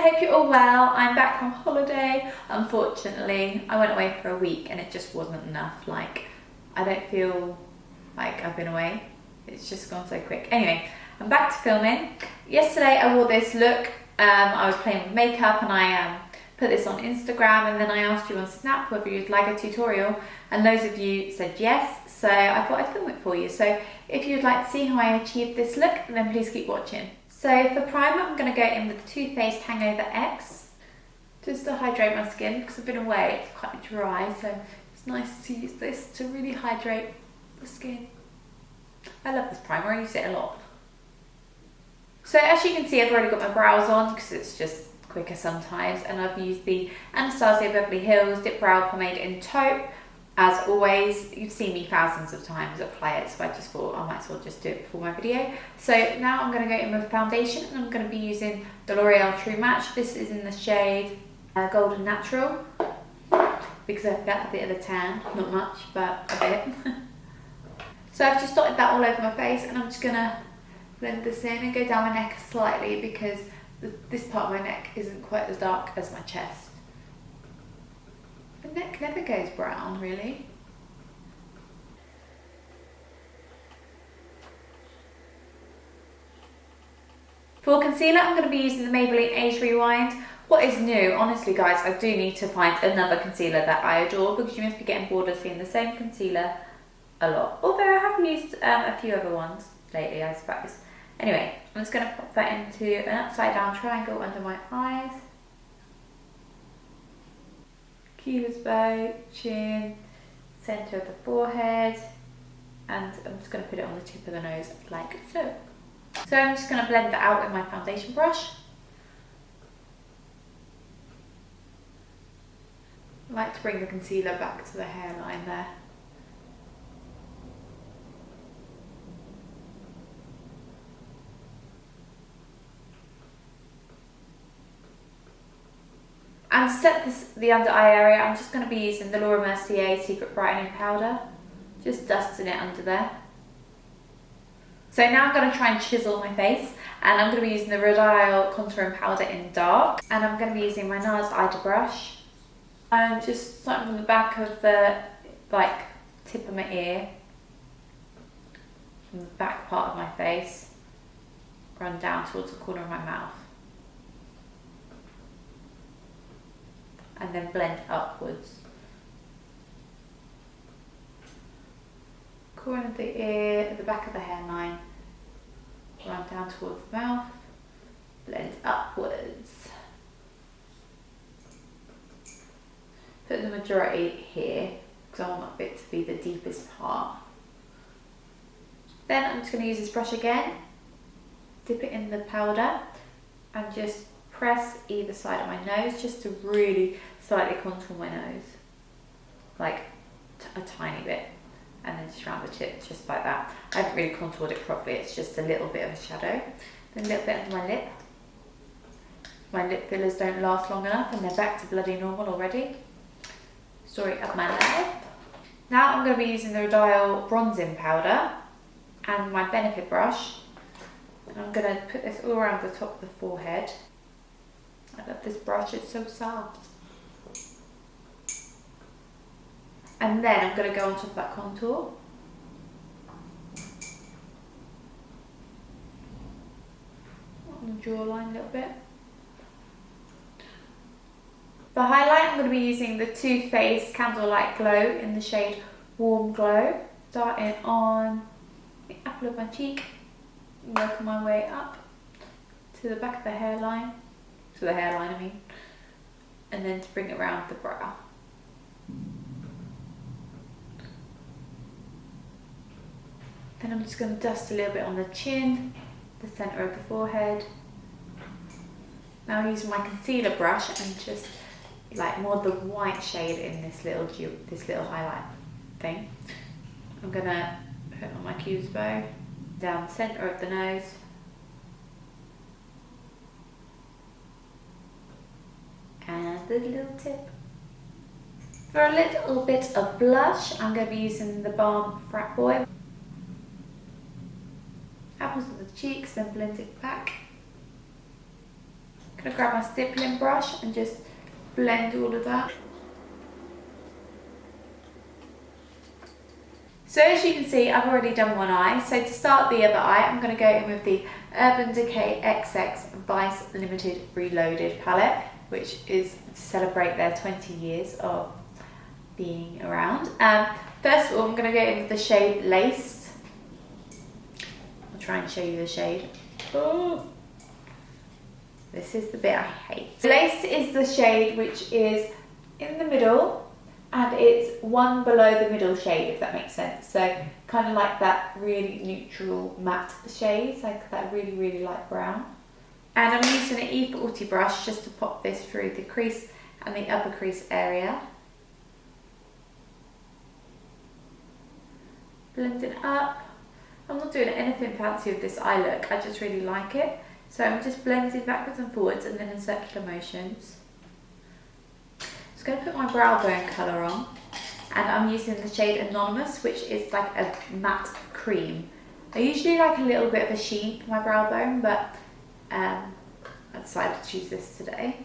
hope you're all well. I'm back from holiday. Unfortunately, I went away for a week and it just wasn't enough. Like, I don't feel like I've been away. It's just gone so quick. Anyway, I'm back to filming. Yesterday I wore this look. I was playing with makeup and I put this on Instagram, and then I asked you on Snap whether you'd like a tutorial, and loads of you said yes, so I thought I'd film it for you. So if you'd like to see how I achieved this look, then please keep watching. So for primer, I'm going to go in with the Too Faced Hangover X, just to hydrate my skin, because I've been away, it's quite dry, so it's nice to use this to really hydrate the skin. I love this primer, I use it a lot. So as you can see, I've already got my brows on, because it's just quicker sometimes, and I've used the Anastasia Beverly Hills Dip Brow Pomade in Taupe. As always, you've seen me thousands of times apply it, so I just thought I might as well just do it before my video. So now I'm going to go in with foundation, and I'm going to be using the L'Oreal True Match. This is in the shade Golden Natural, because I've got a bit of a tan, not much, but a bit. So I've just dotted that all over my face, and I'm just going to blend this in and go down my neck slightly, because this part of my neck isn't quite as dark as my chest. The neck never goes brown, really. For concealer, I'm going to be using the Maybelline Age Rewind. What is new? Honestly, guys, I do need to find another concealer that I adore, because you must be getting bored of seeing the same concealer a lot. Although I have used a few other ones lately, I suppose. Anyway, I'm just going to pop that into an upside down triangle under my eyes. Cupid's bow, chin, centre of the forehead, and I'm just going to put it on the tip of the nose like so. So I'm just going to blend that out with my foundation brush. I like to bring the concealer back to the hairline there. And to set the under eye area, I'm just going to be using the Laura Mercier Secret Brightening Powder. Just dusting it under there. So now I'm going to try and chisel my face, and I'm going to be using the Rhode Contouring Powder in Dark, and I'm going to be using my NARS Eye Brush. And just starting from the back of the tip of my ear, from the back part of my face, run down towards the corner of my mouth. And then blend upwards. Corner of the ear, at the back of the hairline, run down towards the mouth, blend upwards. Put the majority here, because I want that bit to be the deepest part. Then I'm just going to use this brush again, dip it in the powder, and just press either side of my nose, just to really slightly contour my nose, like a tiny bit, and then just round the tip, just like that. I haven't really contoured it properly, it's just a little bit of a shadow. Then a little bit under my lip. My lip fillers don't last long enough, and they're back to bloody normal already. Story of my life. Now I'm going to be using the Rhode Bronzing Powder and my Benefit brush, and I'm going to put this all around the top of the forehead. I love this brush, it's so soft. And then I'm going to go on top of that contour. On the jawline a little bit. For highlight, I'm going to be using the Too Faced Candlelight Glow in the shade Warm Glow. Starting on the apple of my cheek, working my way up to the back of the hairline. To the hairline, I mean, and then to bring it around the brow. Then I'm just going to dust a little bit on the chin, the centre of the forehead. Now I'm using my concealer brush and just like more the white shade in this little highlight thing. I'm going to put on my Cupid's bow, down the centre of the nose. And the little tip. For a little bit of blush, I'm going to be using the Balm Frat Boy. Apples of the cheeks, then blend it back. I'm going to grab my stippling brush and just blend all of that. So as you can see, I've already done one eye. So to start the other eye, I'm going to go in with the Urban Decay XX Vice Limited Reloaded palette, which is to celebrate their 20 years of being around. First of all, I'm going to go in with the shade Laced. I'll try and show you the shade. Oh, this is the bit I hate. Laced is the shade which is in the middle, and it's one below the middle shade, if that makes sense. So kind of like that really neutral matte shade, like that really, really light brown. And I'm using an E40 brush just to pop this through the crease and the upper crease area. Blend it up. I'm not doing anything fancy with this eye look, I just really like it. So I'm just blending backwards and forwards and then in circular motions. Just going to put my brow bone colour on, and I'm using the shade Anonymous, which is like a matte cream. I usually like a little bit of a sheen for my brow bone, but I decided to choose this today.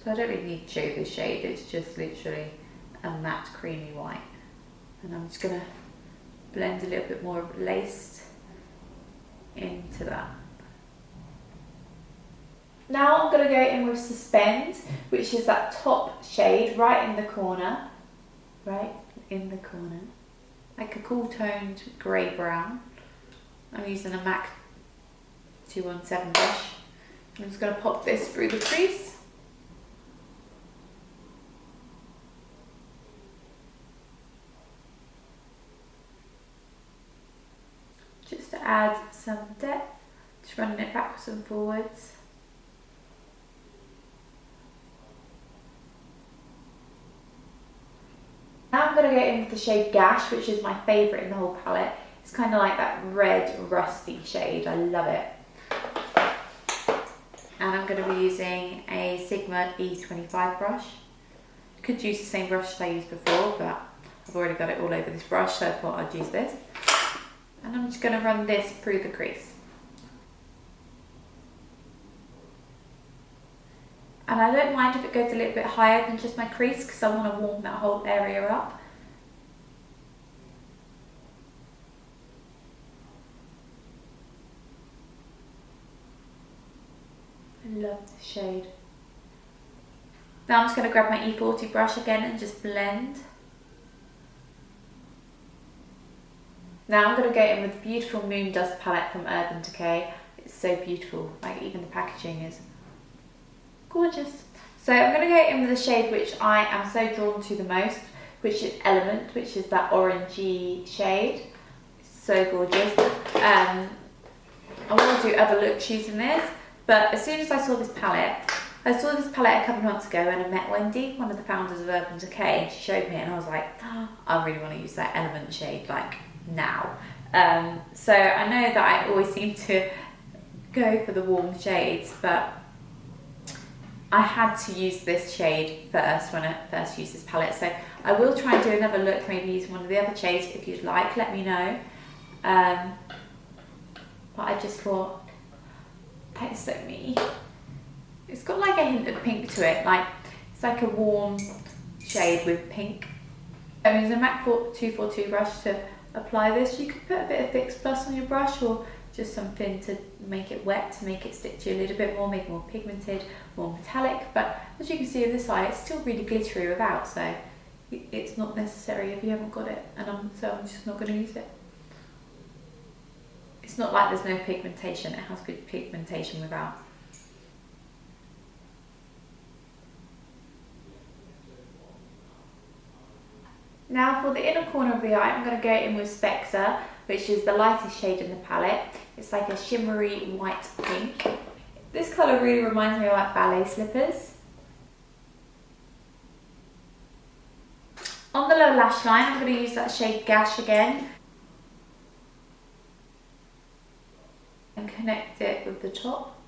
So I don't really need to show you this shade, it's just literally a matte creamy white. And I'm just going to blend a little bit more of Laced into that. Now I'm going to go in with Suspend, which is that top shade right in the corner. Right in the corner. Like a cool toned grey brown. I'm using a MAC 217 brush. I'm just going to pop this through the crease. Just to add some depth, just running it backwards and forwards. Now I'm going to go in with the shade Gash, which is my favourite in the whole palette. It's kind of like that red rusty shade, I love it. And I'm going to be using a Sigma E25 brush. Could use the same brush as I used before, but I've already got it all over this brush, so I thought I'd use this. And I'm just going to run this through the crease. And I don't mind if it goes a little bit higher than just my crease, because I want to warm that whole area up. I love this shade. Now I'm just going to grab my E40 brush again and just blend. Now I'm going to go in with the beautiful Moon Dust palette from Urban Decay. It's so beautiful, like even the packaging is gorgeous. So I'm going to go in with the shade which I am so drawn to the most, which is Element, which is that orangey shade. It's so gorgeous. I want to do other looks using this, but as soon as I saw this palette a couple of months ago when I met Wendy, one of the founders of Urban Decay, and she showed me it and I was like, oh, I really want to use that Element shade like now. So I know that I always seem to go for the warm shades, but I had to use this shade first when I first used this palette. So I will try and do another look, maybe use one of the other shades if you'd like, let me know. But I just thought, that is so me. It's got like a hint of pink to it, like it's like a warm shade with pink. I'm using a MAC 242 brush to apply this. You could put a bit of Fix Plus on your brush, or just something to make it wet, to make it stick to you a little bit more, make it more pigmented, more metallic. But as you can see on this eye, it's still really glittery without, so it's not necessary if you haven't got it, and so I'm just not going to use it. It's not like there's no pigmentation, it has good pigmentation without. Now for the inner corner of the eye, I'm going to go in with Spectre, which is the lightest shade in the palette. It's like a shimmery white pink. This colour really reminds me of like ballet slippers. On the lower lash line, I'm going to use that shade Gash again and connect it with the top.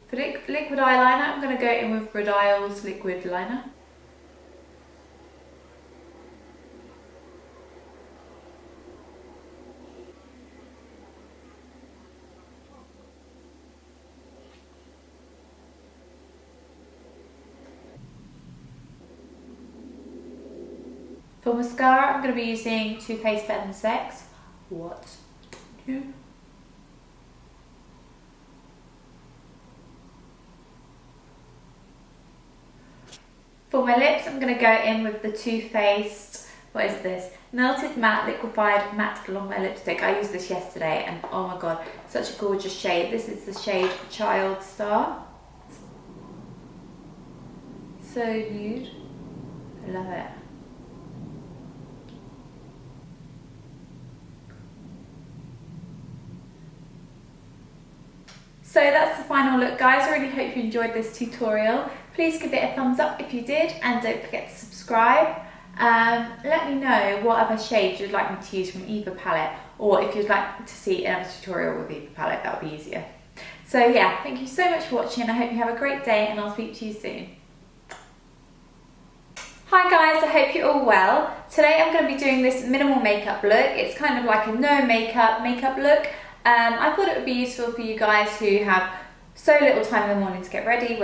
For liquid eyeliner, I'm going to go in with Rodial's liquid liner. For mascara, I'm going to be using Too Faced Better Than Sex. What's new? For my lips, I'm going to go in with the Too Faced, what is this? Melted Matte Liquefied Matte Along My Lipstick. I used this yesterday and oh my god, such a gorgeous shade. This is the shade Child Star. So nude. I love it. So that's the final look, guys. I really hope you enjoyed this tutorial. Please give it a thumbs up if you did, and don't forget to subscribe. Let me know what other shades you'd like me to use from either palette, or if you'd like to see another tutorial with either palette, that would be easier. So yeah, thank you so much for watching. I hope you have a great day, and I'll speak to you soon. Hi guys, I hope you're all well. Today I'm going to be doing this minimal makeup look. It's kind of like a no makeup look. I thought it would be useful for you guys who have so little time in the morning to get ready.